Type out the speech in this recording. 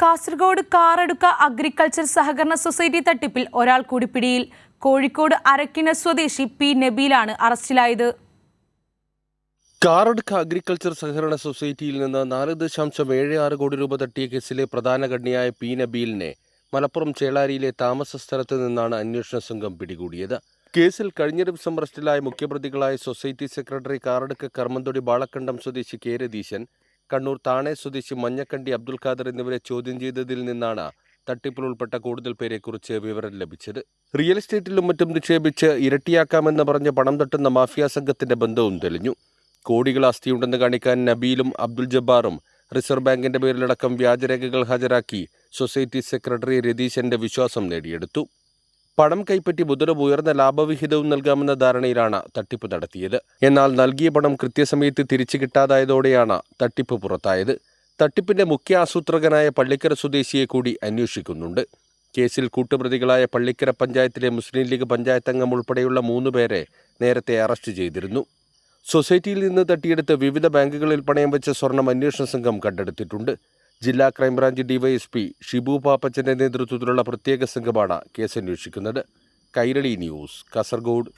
Kasaragod Karadka agriculture സഹകരണ society തട്ടിപ്പിൽ ഒരാൾ കൂടി പിടിയിൽ. കോഴിക്കോട് അരക്കിണ സ്വദേശി പി നബീലാണ് അറസ്റ്റിലായത്. കാറടുക്ക അഗ്രികൾച്ചർ സഹകരണ സൊസൈറ്റിയിൽ നിന്ന് 4.76 കോടി രൂപ തട്ടിയ കേസിലെ പ്രധാന കണ്ണിയായ പി നബീലിനെ മലപ്പുറം ചേളാരിയിലെ താമസ സ്ഥലത്ത് നിന്നാണ് അന്വേഷണ സംഘം പിടികൂടിയത്. കേസിൽ കഴിഞ്ഞ ദിവസം അറസ്റ്റിലായ മുഖ്യപ്രതികളായ സൊസൈറ്റി സെക്രട്ടറി കാറടുക്ക കർമ്മന്തൊടി ബാളക്കണ്ടം സ്വദേശി കെ രതീശൻ, കണ്ണൂർ താണെ സ്വദേശി മഞ്ഞക്കണ്ടി അബ്ദുൽ ഖാദർ എന്നിവരെ ചോദ്യം ചെയ്തതിൽ നിന്നാണ് തട്ടിപ്പിൽ ഉൾപ്പെട്ട കൂടുതൽ പേരെക്കുറിച്ച് വിവരം ലഭിച്ചത്. റിയൽ എസ്റ്റേറ്റിലും മറ്റും നിക്ഷേപിച്ച് ഇരട്ടിയാക്കാമെന്ന് പറഞ്ഞ് പണം തട്ടുന്ന മാഫിയ സംഘത്തിന്റെ ബന്ധവും തെളിഞ്ഞു. കോടികൾ ആസ്തിയുണ്ടെന്ന് കാണിക്കാൻ നബീലും അബ്ദുൽ ജബ്ബാറും റിസർവ് ബാങ്കിന്റെ പേരിലടക്കം വ്യാജരേഖകൾ ഹാജരാക്കി സൊസൈറ്റി സെക്രട്ടറി രതീശന്റെ വിശ്വാസം നേടിയെടുത്തു. പണം കൈപ്പറ്റി മുതലും ഉയർന്ന ലാഭവിഹിതവും നൽകാമെന്ന ധാരണയിലാണ് തട്ടിപ്പ് നടത്തിയത്. എന്നാൽ നൽകിയ പണം കൃത്യസമയത്ത് തിരിച്ചു കിട്ടാതായതോടെയാണ് തട്ടിപ്പ് പുറത്തായത്. തട്ടിപ്പിന്റെ മുഖ്യ ആസൂത്രകനായ പള്ളിക്കര സ്വദേശിയെ കൂടി അന്വേഷിക്കുന്നുണ്ട്. കേസിൽ കൂട്ടുപ്രതികളായ പള്ളിക്കര പഞ്ചായത്തിലെ മുസ്ലിം ലീഗ് പഞ്ചായത്ത് അംഗം ഉൾപ്പെടെയുള്ള 3 പേരെ നേരത്തെ അറസ്റ്റ് ചെയ്തിരുന്നു. സൊസൈറ്റിയിൽ നിന്ന് തട്ടിയെടുത്ത് വിവിധ ബാങ്കുകളിൽ പണയം വെച്ച സ്വർണം അന്വേഷണ സംഘം കണ്ടെടുത്തിട്ടുണ്ട്. ജില്ലാ ക്രൈംബ്രാഞ്ച് ഡിവൈഎസ്പി ഷിബു പാപ്പച്ചന്റെ നേതൃത്വത്തിലുള്ള പ്രത്യേക സംഘമാണ് കേസന്വേഷിക്കുന്നത്. കൈരളി ന്യൂസ്, കാസർഗോഡ്.